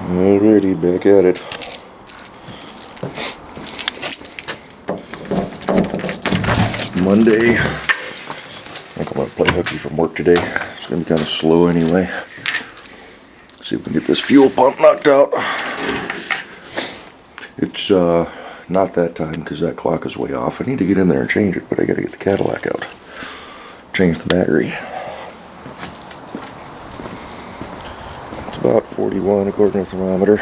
Alrighty, back at it. It's Monday. I think I'm going to play hooky from work today. It's going to be kind of slow anyway. See if we can get this fuel pump knocked out. It's not that time because that clock is way off. I need to get in there and change it, but I got to get the Cadillac out. Change the battery. It's about 41 according to the thermometer.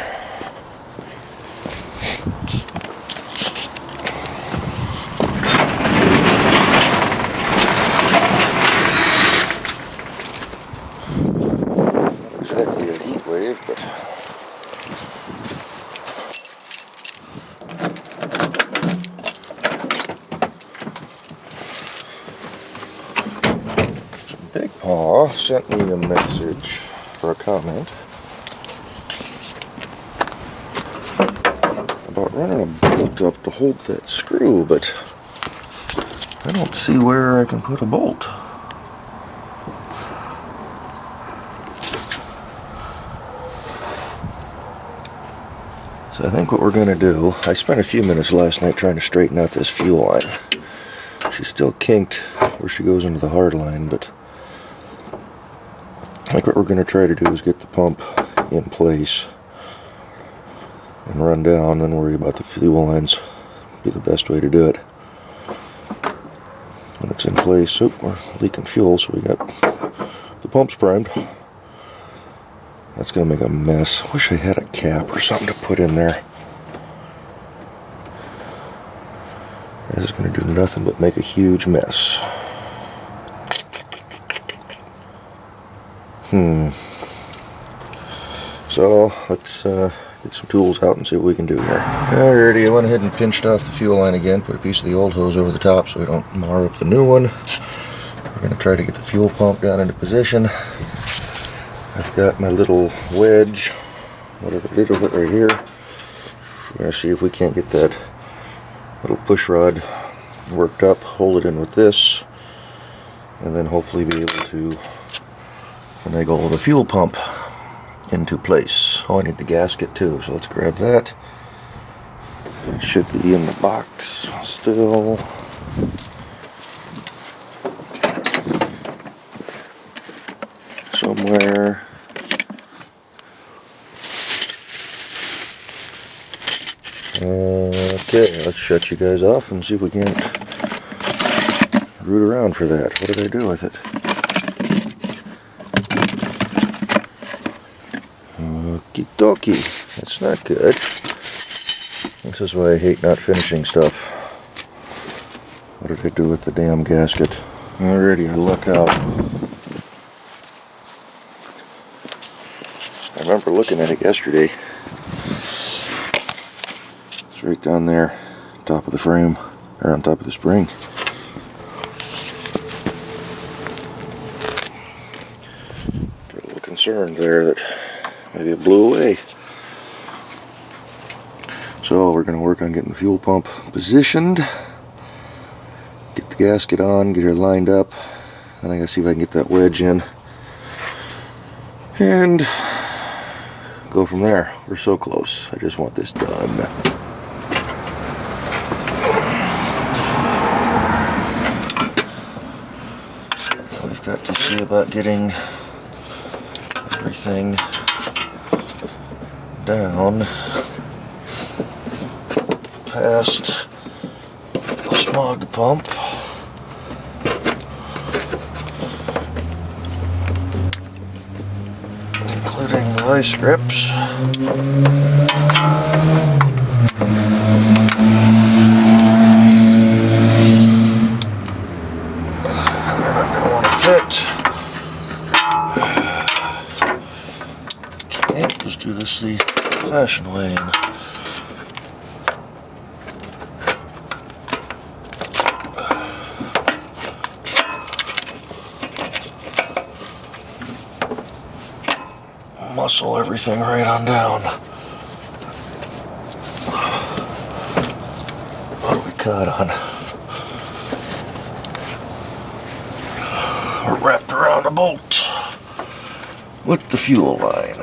Not exactly a heat wave, but Big Paw sent me a message or a comment about running a bolt up to hold that screw, but I don't see where I can put a bolt. So I think what we're going to do, I spent a few minutes last night trying to straighten out this fuel line. She's still kinked where she goes into the hard line, but I think what we're going to try to do is get the pump in place and run down, then worry about the fuel lines. Be the best way to do it. When it's in place, oh, we're leaking fuel, so we got the pumps primed. That's going to make a mess. Wish I had a cap or something to put in there. This is going to do nothing but make a huge mess. So let's get some tools out and see what we can do here. Alrighty, I went ahead and pinched off the fuel line again, put a piece of the old hose over the top so we don't mar up the new one. We're going to try to get the fuel pump down into position. I've got my little wedge, whatever it is right here. We're going to see if we can't get that little push rod worked up, hold it in with this, and then hopefully be able to finagle the fuel pump into place. Oh, I need the gasket too, so let's grab that. It should be in the box still. Somewhere. Okay, let's shut you guys off and see if we can't root around for that. What did I do with it? Okie dokie. That's not good. This is why I hate not finishing stuff. What did I do with the damn gasket? Alrighty, I lucked out. I remember looking at it yesterday. It's right down there, top of the frame, or on top of the spring. Got a little concerned there that maybe it blew away. So we're going to work on getting the fuel pump positioned, get the gasket on, get her lined up, then I gotta see if I can get that wedge in, and go from there. We're so close. I just want this done. We've got to see about getting everything down past the smog pump. Including the vice grips. They're not going to want to fit. Okay, just do this the fashion way. Muscle everything right on down. What do we cut on? We're wrapped around a bolt with the fuel line.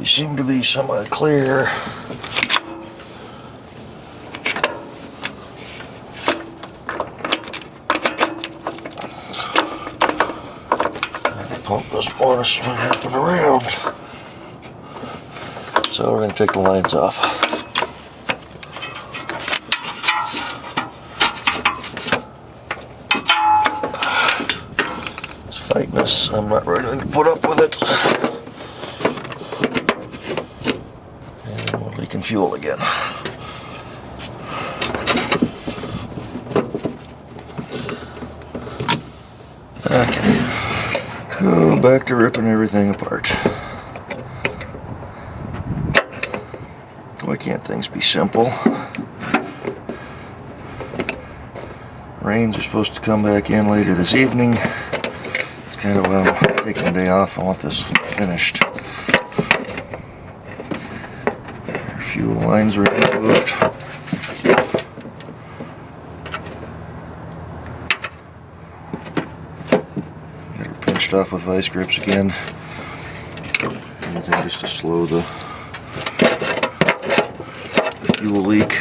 seem to be semi-clear. The pump doesn't want to swing up and around. So we're going to take the lines off. It's fighting us. I'm not ready to put up with it. And we're leaking fuel again. Okay. Oh, back to ripping everything apart. Why can't things be simple? Rains are supposed to come back in later this evening. It's kind of, well, taking a day off. I want this finished. Our fuel lines are removed. Get her pinched off with vice grips again. Anything just to slow the fuel leak.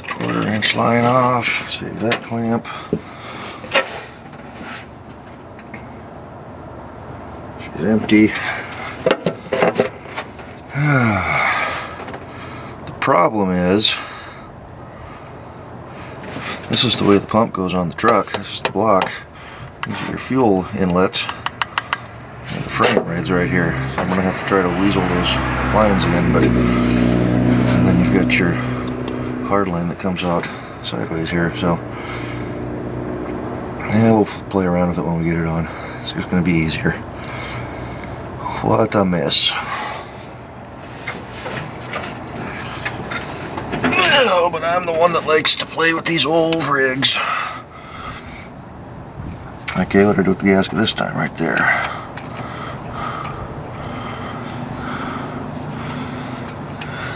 Quarter-inch line off. Save that clamp. She's empty. The problem is, this is the way the pump goes on the truck. This is the block. These are your fuel inlets. And the frame ride's right here. So I'm going to have to try to weasel those lines in. But and then you've got your hard line that comes out sideways here. So yeah, we'll play around with it when we get it on. It's just going to be easier. What a mess. Oh, but I'm the one that likes to play with these old rigs. Okay, what do I do with the gasket this time? Right there.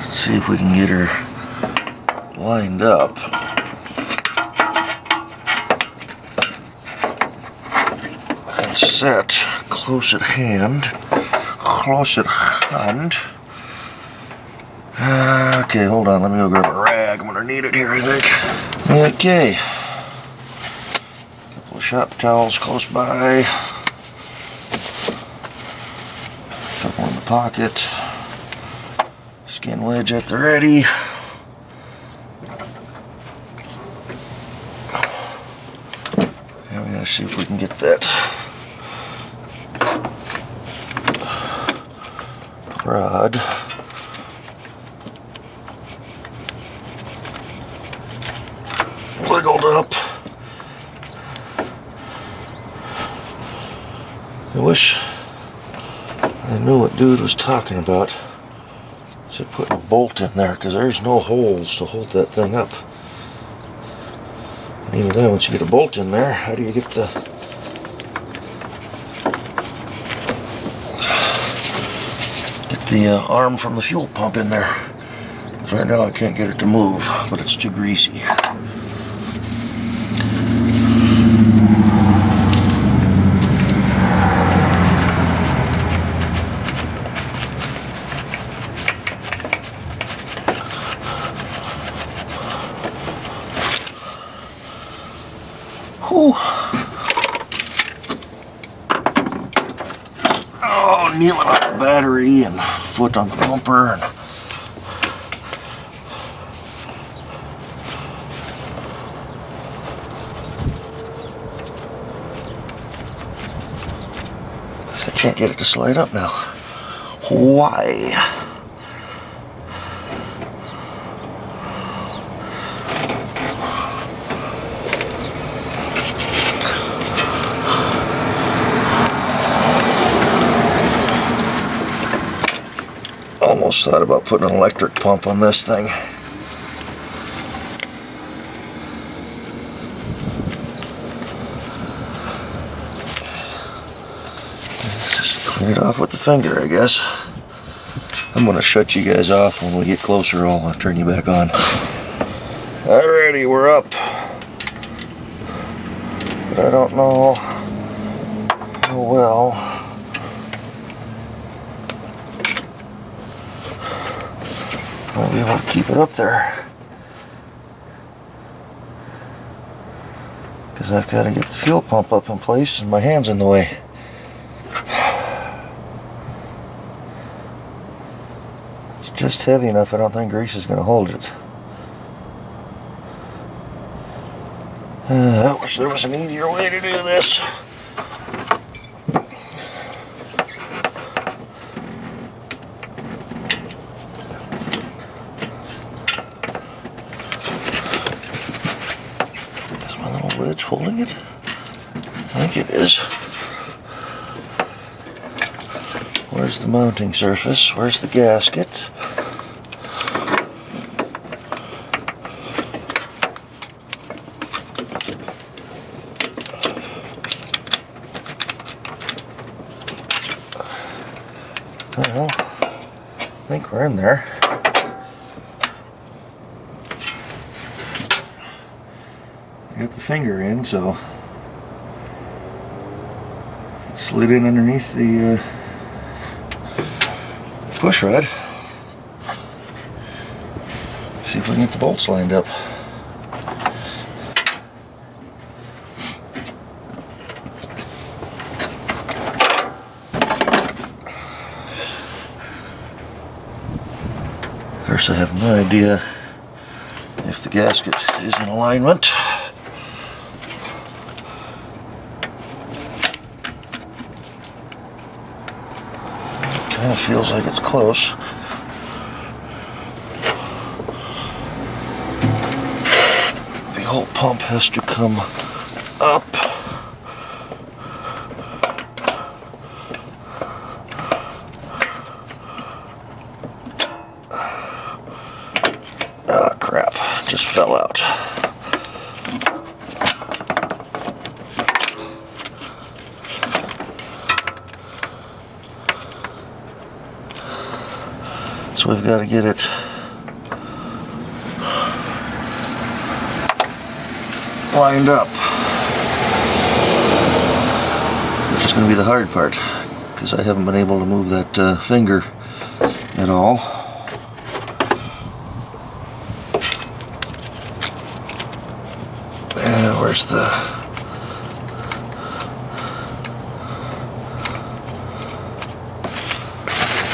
Let's see if we can get her lined up. And set close at hand. Close at hand. Okay, hold on, let me go grab a rag. I'm gonna need it here, I think. Okay. Couple of shop towels close by. Couple in the pocket. Skin wedge at the ready. Now we gotta see if we can get that rod wiggled up. I wish I knew what dude was talking about. Said putting a bolt in there, because there's no holes to hold that thing up. And even then, once you get a bolt in there, how do you get the arm from the fuel pump in there? Because right now I can't get it to move, but it's too greasy. Whew. Oh, kneeling on the battery and foot on the bumper. And I can't get it to slide up now. Why? Almost thought about putting an electric pump on this thing. Just clean it off with the finger, I guess. I'm going to shut you guys off. When we get closer, I'll turn you back on. Alrighty, we're up. But I don't know how well I'll be able to keep it up there. Because I've got to get the fuel pump up in place and my hand's in the way. It's just heavy enough, I don't think grease is going to hold it. I wish there was an easier way to do this. Is my little wedge holding it? I think it is. Where's the mounting surface? Where's the gasket? Well, I think we're in there. I got the finger in, so it slid in underneath the push rod. See if we can get the bolts lined up. Of course, I have no idea if the gasket is in alignment. Kind of feels like it's close. The whole pump has to come up. Ah, crap, just fell out. So we've got to get it lined up, which is going to be the hard part because I haven't been able to move that finger at all. Where's the...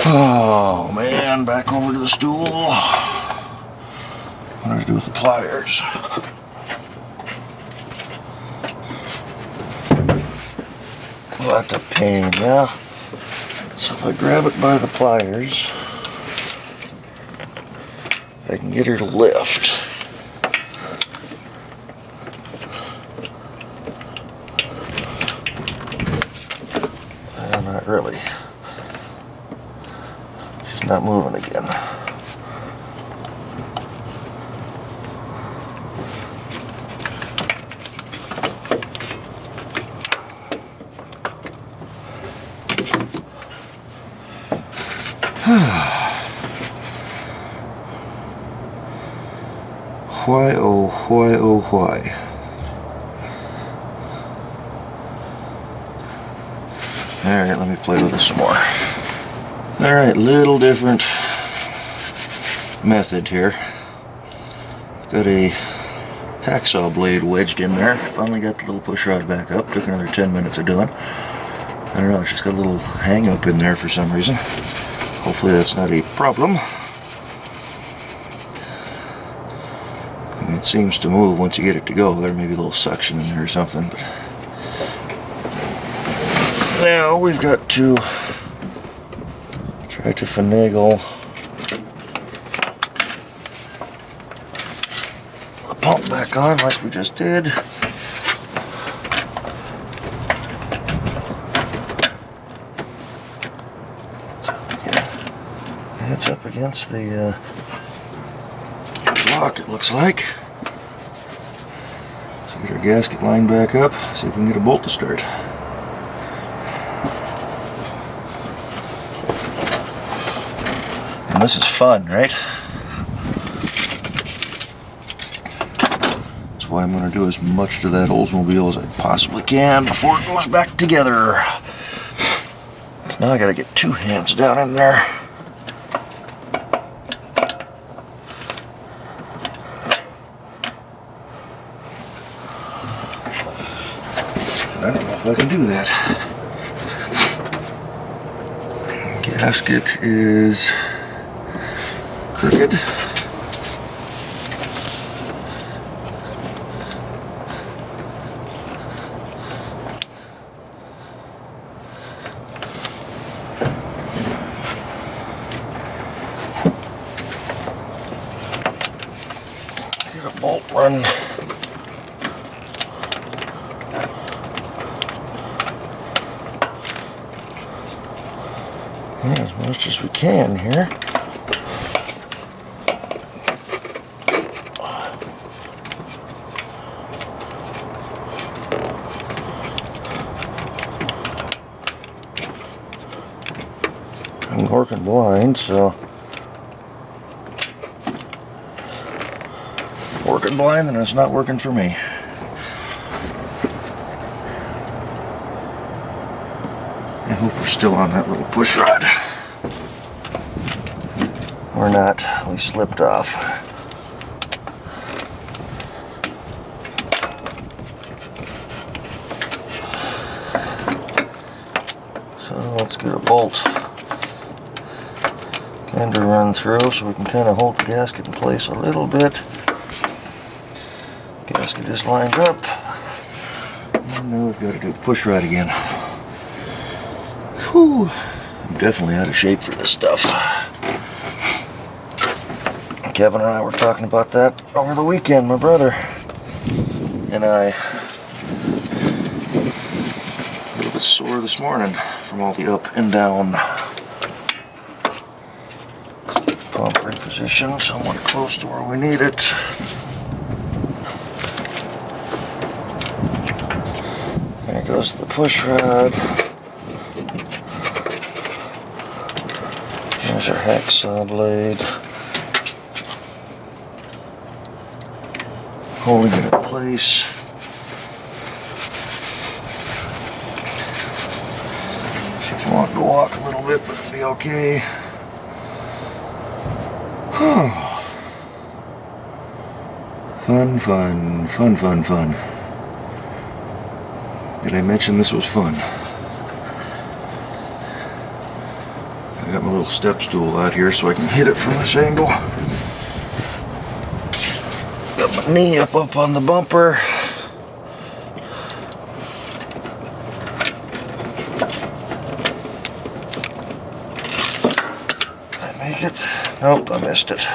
Oh man, back over to the stool. What do I do with the pliers? What a pain, yeah. So if I grab it by the pliers, I can get her to lift. Not really. She's not moving again. Why, oh, why, oh, why? Alright, let me play with this some more. Alright, little different method here. Got a hacksaw blade wedged in there. Finally got the little push rod back up. Took another 10 minutes of doing. I don't know, it's just got a little hang up in there for some reason. Hopefully that's not a problem. It seems to move once you get it to go. There may be a little suction in there or something, but now we've got to try to finagle the pump back on like we just did. It's up against the block, it looks like. So get our gasket lined back up, see if we can get a bolt to start. And this is fun, right? why I'm going to do as much to that Oldsmobile as I possibly can before it goes back together. So now I got to get 2 hands down in there. And I don't know if I can do that. Gasket is crooked. Get a bolt run. As much as we can here. I'm working blind, so working blind, and it's not working for me. I hope we're still on that little push rod. We're not. We slipped off. So let's get a bolt kind of run through so we can kind of hold the gasket in place a little bit. Gasket is lined up. And now we've got to do the push rod again. Whew, I'm definitely out of shape for this stuff. Kevin and I were talking about that over the weekend, my brother and I. A little bit sore this morning from all the up and down. Pump reposition somewhat close to where we need it. There goes the push rod. There's our hacksaw blade. Holding it in place. She's wanting to walk a little bit, but it'll be okay. Fun, fun, fun, fun, fun. Did I mention this was fun? I got my little step stool out here so I can hit it from this angle. Got my knee up on the bumper. Did I make it? Nope, I missed it.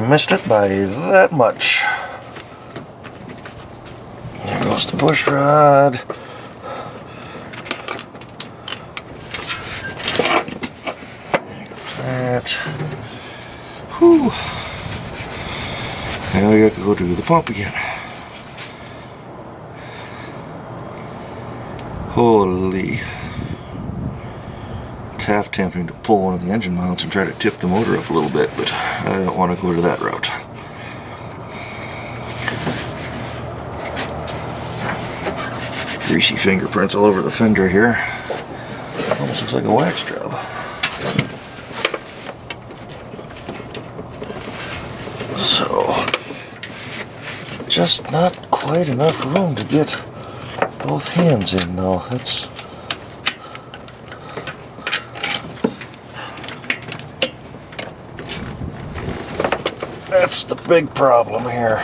Missed it by that much. There goes the push rod. There goes that. Whew. Now we have to go do the pump again. Holy. It's half tempting to pull one of the engine mounts and try to tip the motor up a little bit, but I don't want to go to that route. Greasy fingerprints all over the fender here. Almost looks like a wax job. So, just not quite enough room to get both hands in though. That's the big problem here.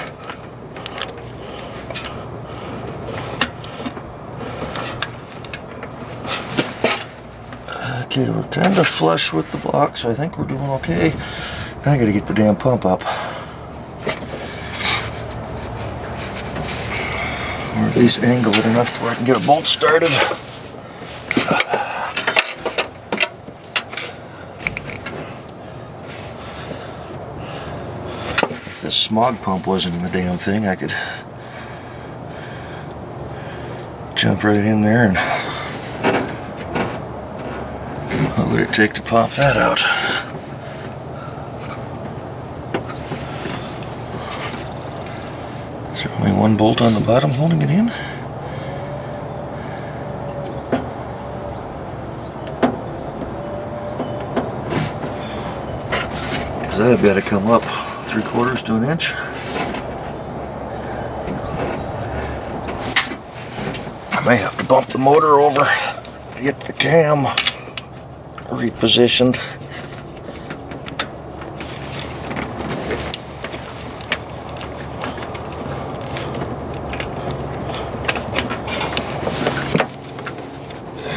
Okay, we're kind of flush with the block, so I think we're doing okay. Now I gotta get the damn pump up. Or at least angle it enough to where I can get a bolt started. If this smog pump wasn't in the damn thing, I could jump right in there and what would it take to pop that out? Only one bolt on the bottom holding it in. Because I've got to come up 3/4 to an inch. I may have to bump the motor over, get the cam repositioned.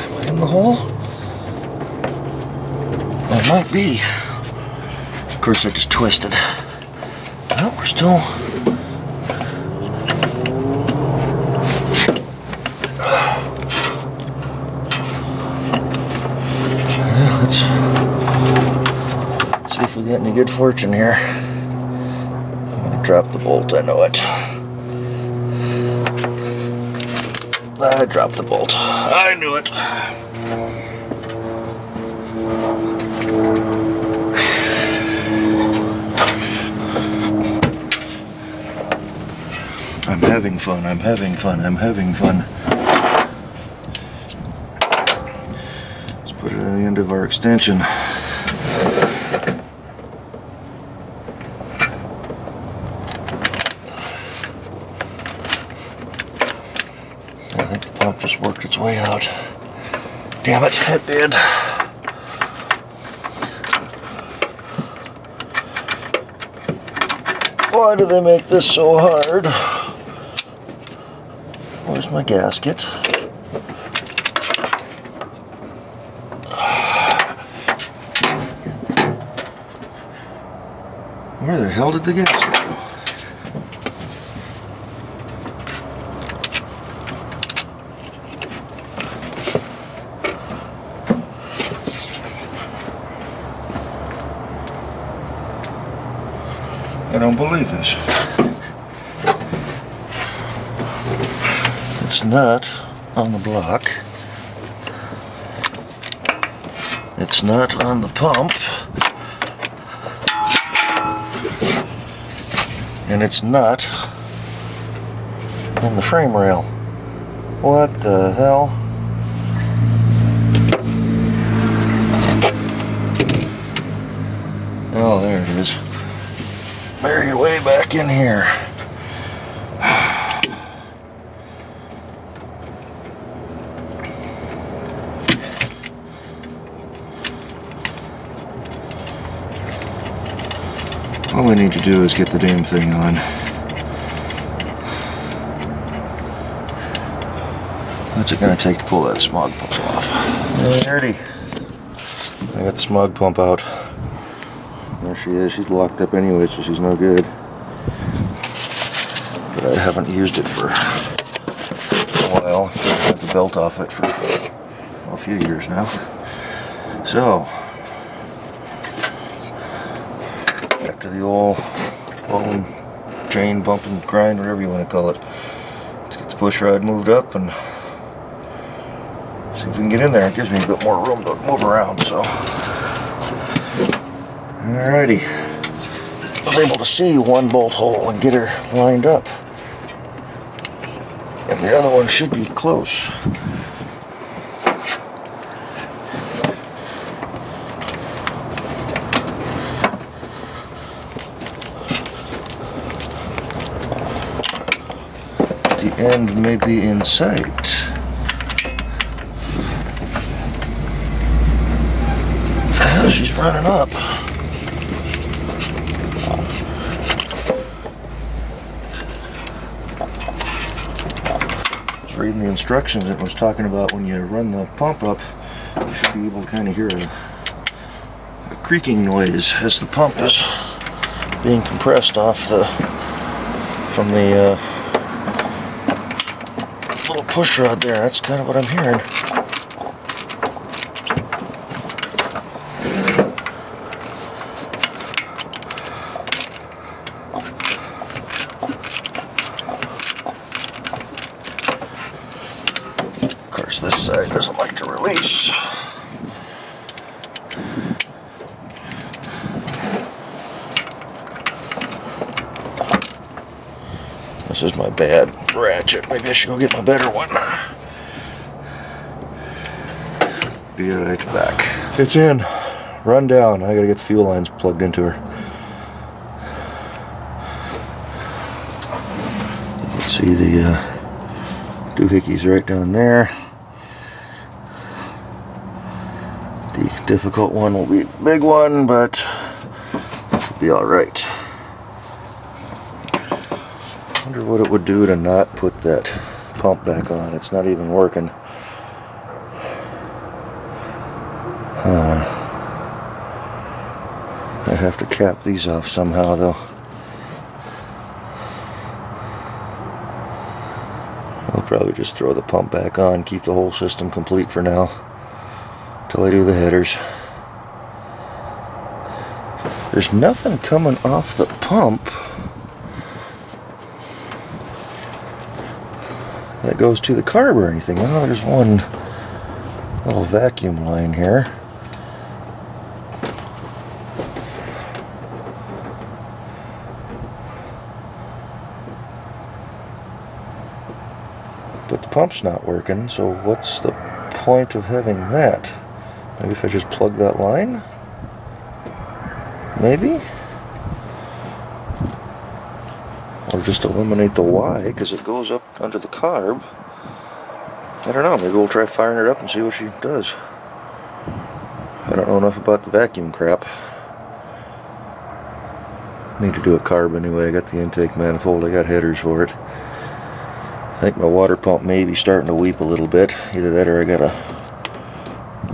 Am I in the hole? I might be. Of course, I just twisted. Well, we're still. Let's see if we get any good fortune here. I'm gonna drop the bolt, I know it. I dropped the bolt. I knew it. I'm having fun, I'm having fun, I'm having fun. Let's put it at the end of our extension. I think the pump just worked its way out. Damn it, it did. Why do they make this so hard? Where's my gasket? Where the hell did the gasket go? I don't believe this. It's not on the block. It's not on the pump. And it's not on the frame rail. What the hell? Oh, there it is. Buried way back in here. All we need to do is get the damn thing on. What's it gonna take to pull that smog pump off? Alrighty. I got the smog pump out. There she is. She's locked up anyway, so she's no good. But I haven't used it for a while. I've got the belt off it for a few years now. So, back to the old bone chain bump and grind, whatever you want to call it. Let's get the push rod moved up and see if we can get in there. It gives me a bit more room to move around, so. Alrighty. I was able to see one bolt hole and get her lined up. And the other one should be close. The end may be in sight. Well, she's running up. Reading the instructions, it was talking about when you run the pump up, you should be able to kind of hear a creaking noise as the pump is being compressed off from the little push rod there. That's kind of what I'm hearing. This side doesn't like to release. This This is my bad ratchet. Maybe I should go get my better one. Be right back. It's in. Run down. I gotta get the fuel lines plugged into her. You can see the doohickeys right down there. The difficult one will be the big one, but it'll be alright. Wonder what it would do to not put that pump back on. It's not even working. I have to cap these off somehow though. I'll probably just throw the pump back on, keep the whole system complete for now, till I do the headers. There's nothing coming off the pump that goes to the carb or anything. Oh, there's one little vacuum line here. But the pump's not working, so what's the point of having that? Maybe if I just plug that line? Maybe? Or just eliminate the Y, because it goes up under the carb. I don't know, maybe we'll try firing it up and see what she does. I don't know enough about the vacuum crap. Need to do a carb anyway. I got the intake manifold, I got headers for it. I think my water pump may be starting to weep a little bit. Either that or I got a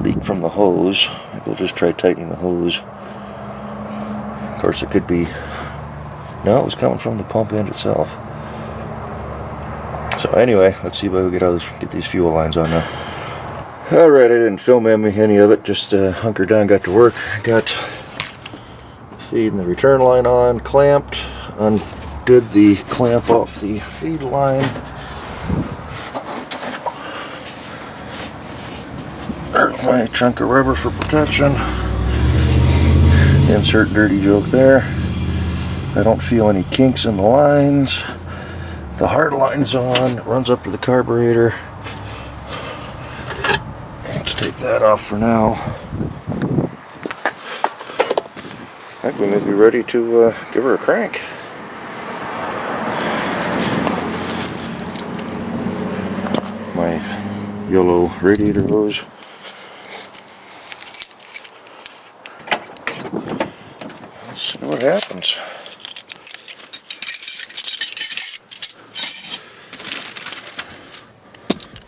leak from the hose. Maybe we'll just try tightening the hose. Of course it could be... No, it was coming from the pump end itself. So anyway, let's see if I can get these fuel lines on now. Alright, I didn't film any of it, just hunkered down, got to work. Got the feed and the return line on, clamped, undid the clamp off the feed line. There's my chunk of rubber for protection. Insert dirty joke there. I don't feel any kinks in the lines. The hard line's on. It runs up to the carburetor. Let's take that off for now. I think we may be ready to give her a crank. My yellow radiator hose. Let's see what happens.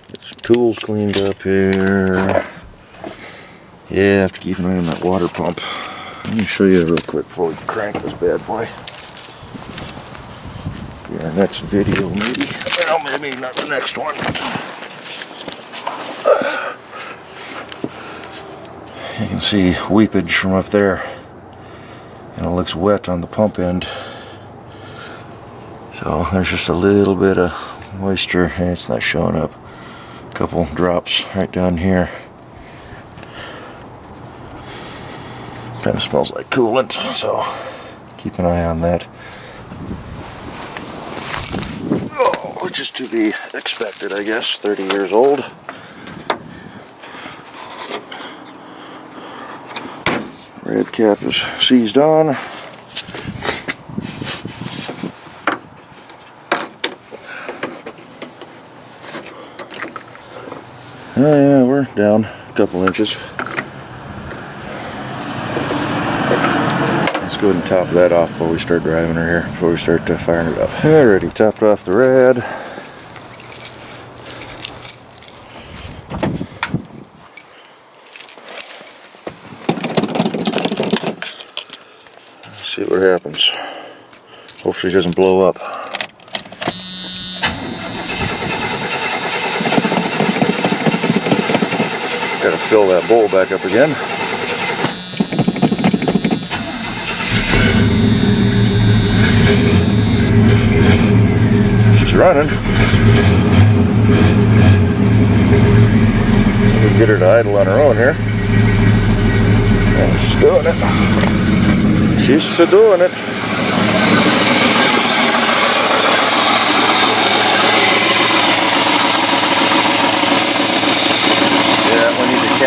Get some tools cleaned up here. Yeah, I have to keep an eye on that water pump. Let me show you real quick before we crank this bad boy. Be our next video, maybe. Well, maybe not the next one. You can see weepage from up there, and it looks wet on the pump end. So there's just a little bit of moisture, and it's not showing up. A couple drops right down here. Kind of smells like coolant, so keep an eye on that. Oh, which is to be expected, I guess. 30 years old. Red cap is seized on. Oh yeah, we're down a couple inches. Let's go ahead and top that off before we start driving her here, before we start firing it up. Alrighty, topped off the rad. Let's see what happens. Hopefully it doesn't blow up. Gotta fill that bowl back up again. She's running. We can get her to idle on her own here. And she's doing it. She's doing it.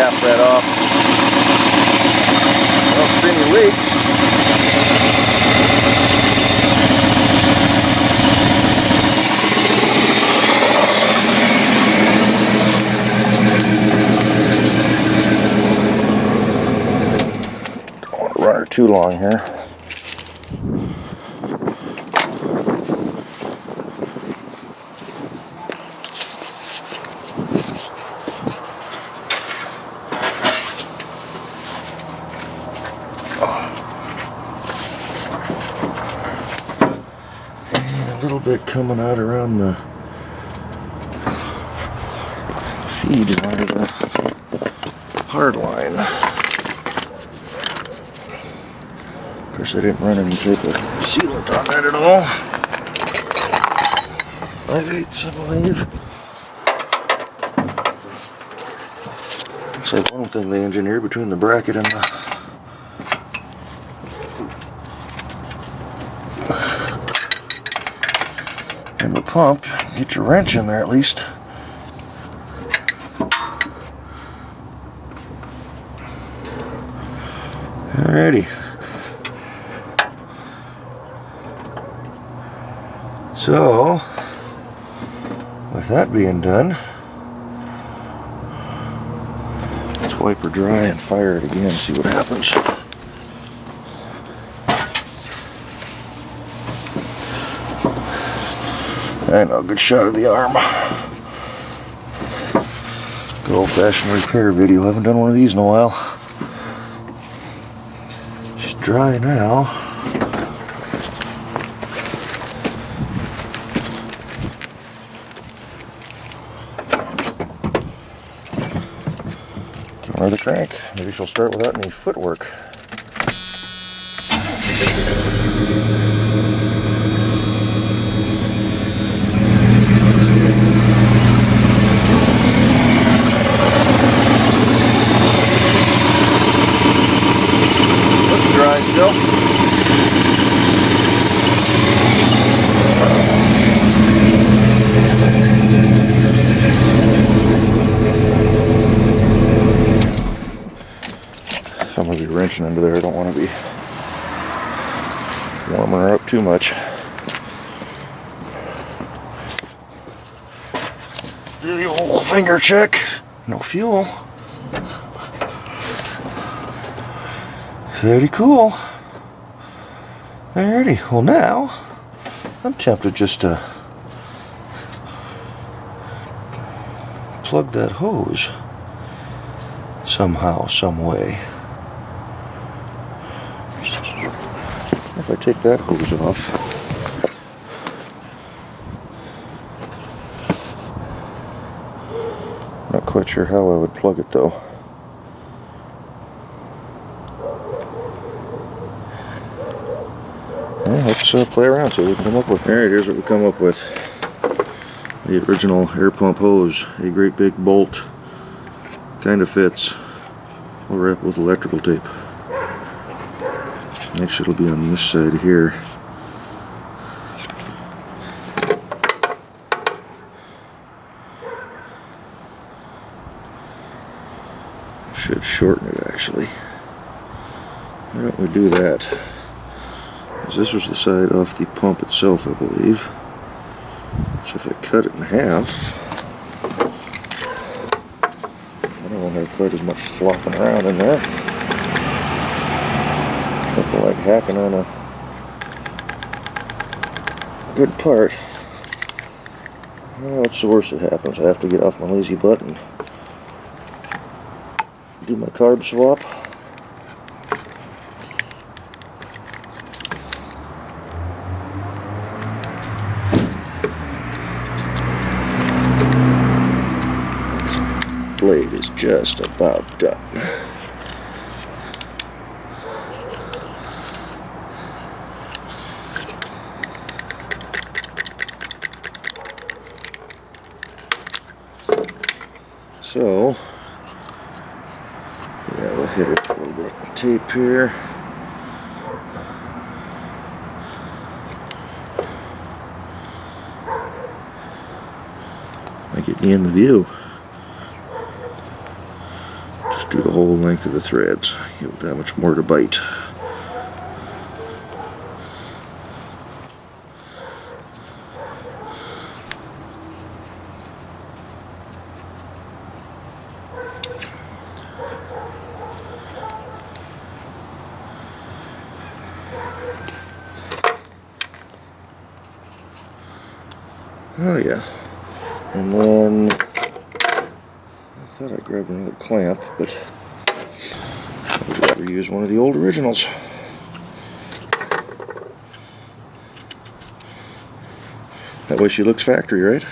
cap that off. I don't see any leaks. Don't want to run her too long here. Bit coming out around the feed line, the hard line. Of course, I didn't run any type of sealant on that at all. 5/8, I believe. Looks like one thing they engineered between the bracket and the pump. Get your wrench in there at least. Alrighty. So, with that being done, let's wipe her dry and fire it again, see what happens. I know, good shot of the arm. Good old-fashioned repair video. Haven't done one of these in a while. She's dry now. Camera the crank. Maybe she'll start without any footwork. Dry still. I'm going to be wrenching under there. I don't want to be warming her up too much. Do the old finger check. No fuel. Very cool. Alrighty, well now, I'm tempted just to plug that hose somehow, some way. If I take that hose off, not quite sure how I would plug it though. Let's play around, see what we can come up with. Alright, here's what we come up with. The original air pump hose. A great big bolt. Kind of fits. We'll wrap with electrical tape. Next it'll be on this side here. Should shorten it actually. Why don't we do that? This was the side off the pump itself, I believe. So if I cut it in half, I don't want to have quite as much flopping around in there. Nothing like hacking on a good part. Well, what's the worst that happens? I have to get off my lazy butt and do my carb swap. Blade is just about done. So, yeah, we'll hit it with a little bit of tape here. Might get me in the view. do the whole length of the threads. Give it that much more to bite. Oh yeah, and then I thought I grabbed another clamp, but I'd rather use one of the old originals. That way she looks factory, right?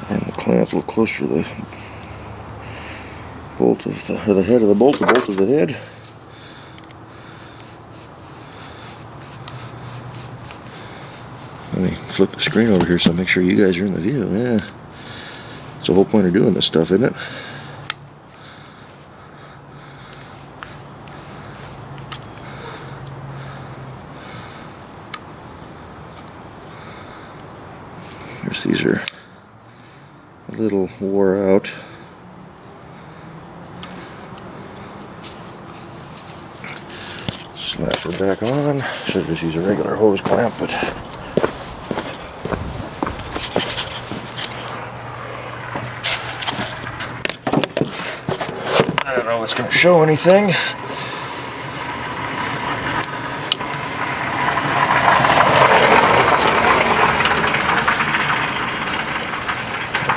And the clamp a little closer to the bolt of the head of the bolt of the head. Let me flip the screen over here so I make sure you guys are in the view. Yeah, it's the whole point of doing this stuff, isn't it? These are a little wore out. Slap her back on. Should just use a regular hose clamp, but I don't know if it's going to show anything.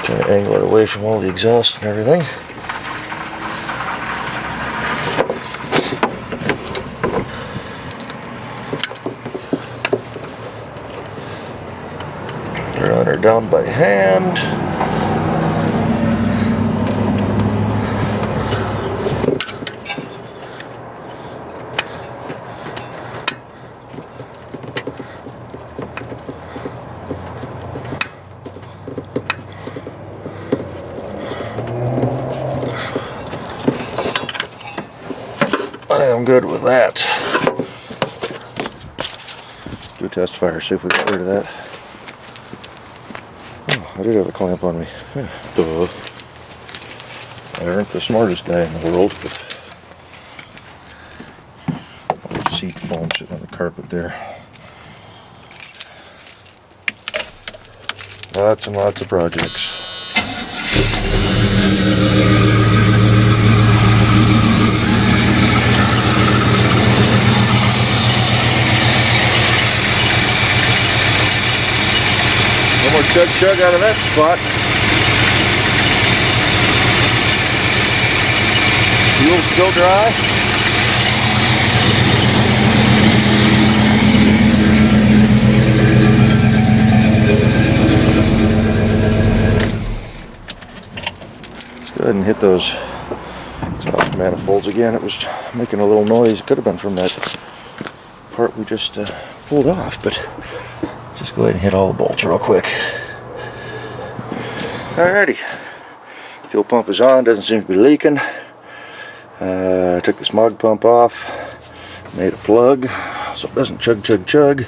Kind of angle it away from all the exhaust and everything. Run her down by hand. I am good with that. Do a test fire, see if we get rid of that. Oh, I did have a clamp on me. Yeah. Duh. I aren't the smartest guy in the world, but old seat foam sitting on the carpet there. Lots and lots of projects. No more chug out of that spot. Fuel's still dry. Let's go ahead and hit those exhaust manifolds again. It was making a little noise. It could have been from that part we just pulled off, but just go ahead and hit all the bolts real quick. Alrighty, fuel pump is on, doesn't seem to be leaking. Took the smog pump off, made a plug so it doesn't chug.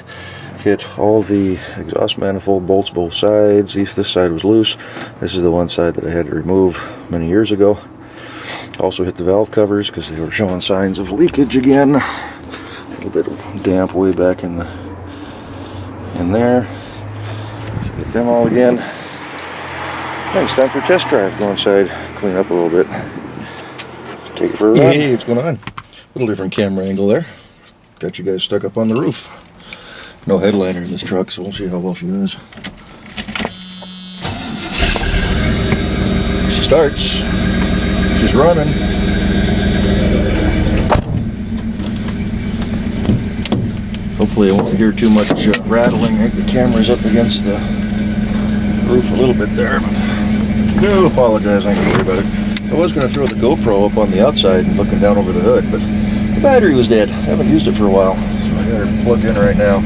Hit all the exhaust manifold bolts both sides. This side was loose. This is the one side that I had to remove many years ago. Also hit the valve covers because they were showing signs of leakage again. A little bit of damp way back in there. So get them all again. It's time for a test drive. Go inside, clean up a little bit. Take it for a run. Hey, what's going on? A little different camera angle there. Got you guys stuck up on the roof. No headliner in this truck, so we'll see how well she does. She starts. She's running. Hopefully I won't hear too much rattling. I think the camera's up against the roof a little bit there, but I do apologize. I ain't gonna worry about it. I was going to throw the GoPro up on the outside and looking down over the hood, but the battery was dead. I haven't used it for a while, so I got her plugged in right now.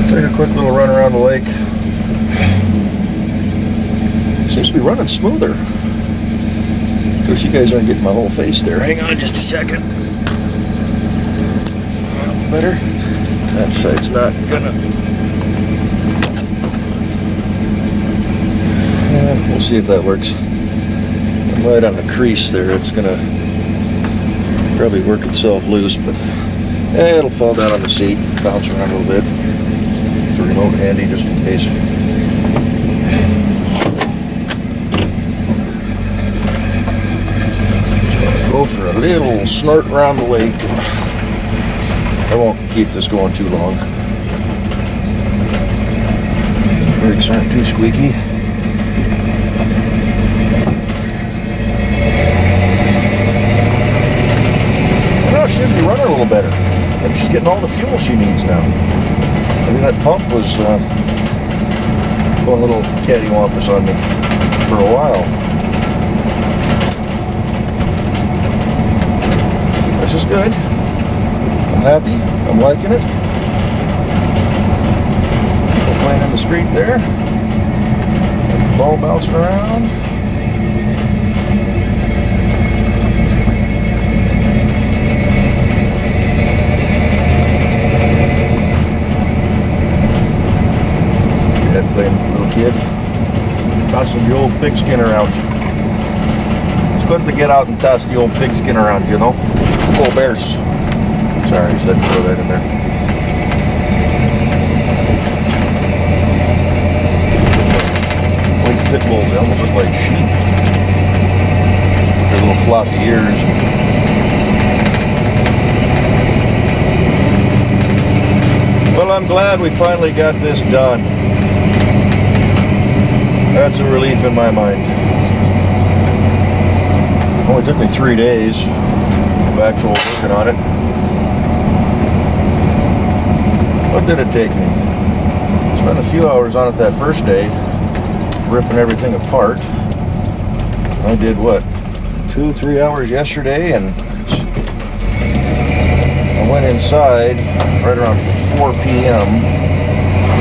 Take a quick little run around the lake. Seems to be running smoother. Of course, you guys aren't getting my whole face there. Hang on just a second. Better? That side's not gonna. We'll see if that works. I'm right on the crease there. It's gonna probably work itself loose, but it'll fall down on the seat, bounce around a little bit. It's a remote handy just in case. Go for a little snort around the lake. I won't keep this going too long. Brakes aren't too squeaky. Now she should be running a little better. And she's getting all the fuel she needs now. I mean, that pump was going a little cattywampus on me for a while. This is good. I'm happy. I'm liking it. We're playing in the street there. Ball bouncing around. Dad playing with the little kid. Tossing the old pigskin around. It's good to get out and toss the old pigskin around, you know. Go Bears. Sorry, I said throw that in there. White pit bulls, they almost look like sheep. With their little floppy ears. Well, I'm glad we finally got this done. That's a relief in my mind. Only took me 3 days of actual working on it. What did it take me? Spent a few hours on it that first day, ripping everything apart. I did what, 2-3 hours yesterday, and I went inside right around 4 p.m.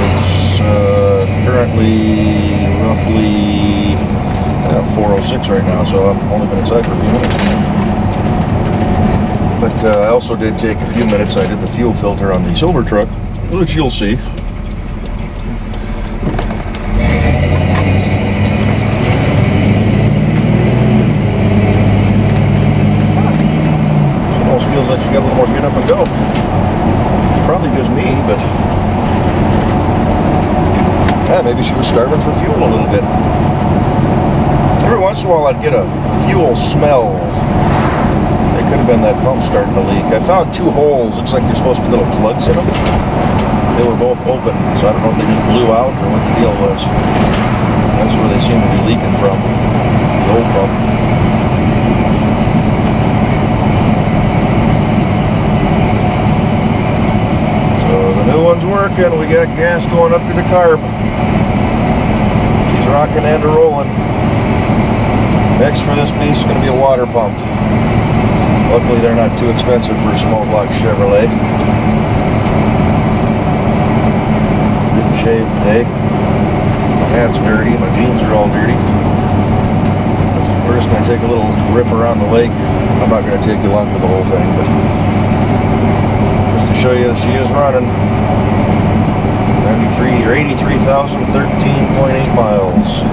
It's currently roughly 4:06 right now, so I've only been inside for a few minutes. But I also did take a few minutes. I did the fuel filter on the silver truck, which you'll see. It almost feels like she got a little more get up and go. It's probably just me, but yeah, maybe she was starving for fuel a little bit. Every once in a while I'd get a fuel smell. It could have been that pump starting to leak. I found 2 holes. Looks like there's supposed to be little plugs in them. They were both open, so I don't know if they just blew out or what the deal was. That's where they seem to be leaking from, the old pump. So the new one's working. We got gas going up to the carb. She's rocking and rolling. Next for this piece is going to be a water pump. Luckily they're not too expensive for a small block Chevrolet. Didn't shave today. My hat's dirty, my jeans are all dirty. We're just going to take a little rip around the lake. I'm not going to take you along for the whole thing, but just to show you that she is running. 93 or 83,013.8 miles.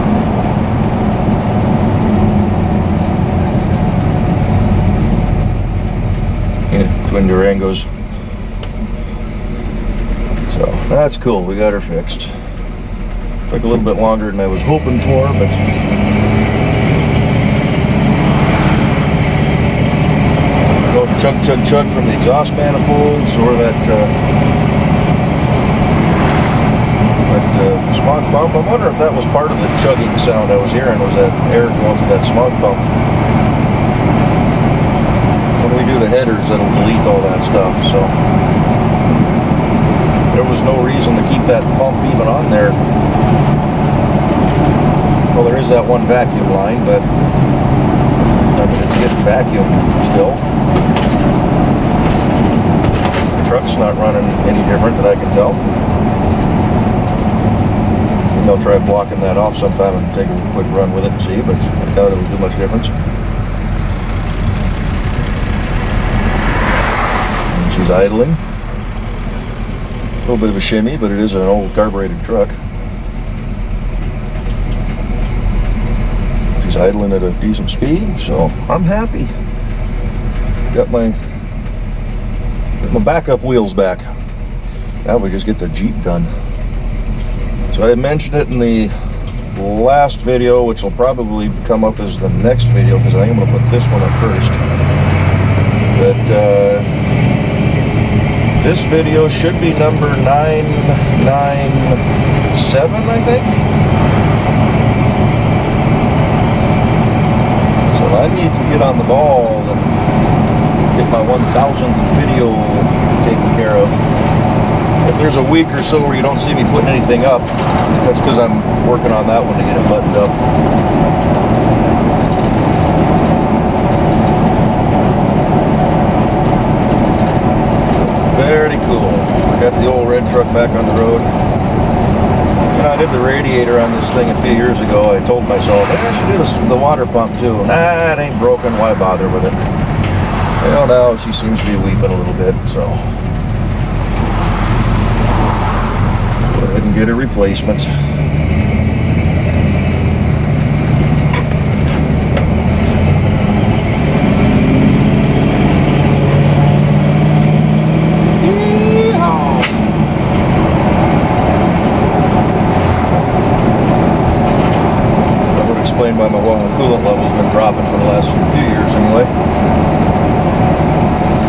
Twin Durangos. So that's cool. We got her fixed. Took a little bit longer than I was hoping for, but go chug chug chug from the exhaust manifolds or that smog pump. I wonder if that was part of the chugging sound I was hearing. Was that air going through that smog pump? When we do the headers, that'll delete all that stuff, so there was no reason to keep that pump even on there. Well, there is that one vacuum line, but I mean, it's getting vacuum still. The truck's not running any different that I can tell. And they'll try blocking that off sometime and take a quick run with it and see, but I doubt it'll do much difference. She's idling. A little bit of a shimmy, but it is an old carbureted truck. She's idling at a decent speed, so I'm happy. Got my backup wheels back. Now we just get the Jeep done. So I mentioned it in the last video, which will probably come up as the next video because I am going to put this one up first. But this video should be number 997, I think. So I need to get on the ball and get my 1000th video taken care of. If there's a week or so where you don't see me putting anything up, that's because I'm working on that one to get it buttoned up. Very cool. I got the old red truck back on the road. You know, I did the radiator on this thing a few years ago. I told myself, I should do the water pump too. Nah, it ain't broken. Why bother with it? Well, now she seems to be weeping a little bit, so go ahead and get a replacement. That would explain why my coolant level's been dropping for the last few years anyway.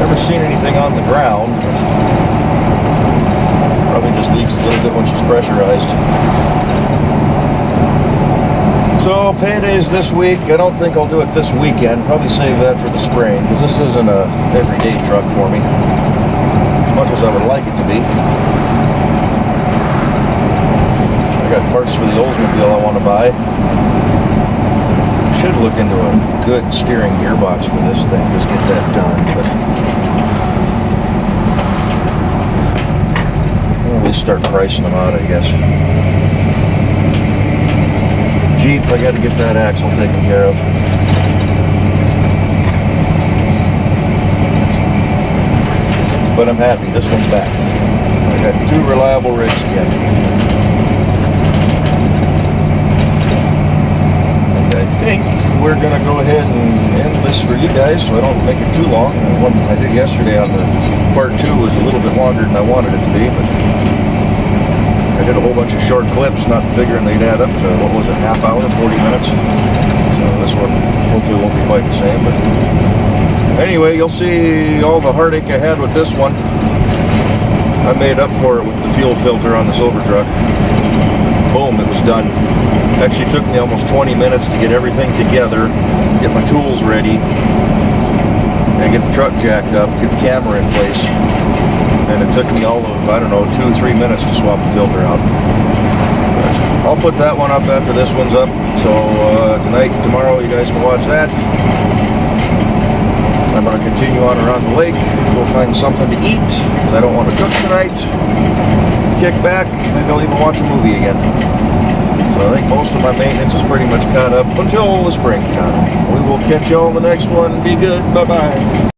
Never seen anything on the ground, but probably just leaks a little bit when she's pressurized. So payday's this week. I don't think I'll do it this weekend. Probably save that for the spring because this isn't a everyday truck for me, as much as I would like it to be. I got parts for the Oldsmobile I want to buy. Should look into a good steering gearbox for this thing, just get that done, but I'll at least start pricing them out, I guess. Jeep, I got to get that axle taken care of. But I'm happy, this one's back. I got 2 reliable rigs again. I think we're going to go ahead and end this for you guys so I don't make it too long. The one I did yesterday on the part 2 was a little bit longer than I wanted it to be, but I did a whole bunch of short clips, not figuring they'd add up to, what was it, half hour, 40 minutes. So this one hopefully won't be quite the same, but anyway, you'll see all the heartache I had with this one. I made up for it with the fuel filter on the silver truck. Boom, it was done. Actually took me almost 20 minutes to get everything together, get my tools ready, and get the truck jacked up, get the camera in place. And it took me all of, I don't know, 2-3 minutes to swap the filter out. But I'll put that one up after this one's up. So tonight, tomorrow, you guys can watch that. I'm going to continue on around the lake, go find something to eat, because I don't want to cook tonight. Kick back, maybe I'll even watch a movie again. So I think most of my maintenance is pretty much caught up until the springtime. We will catch y'all in the next one. Be good. Bye-bye.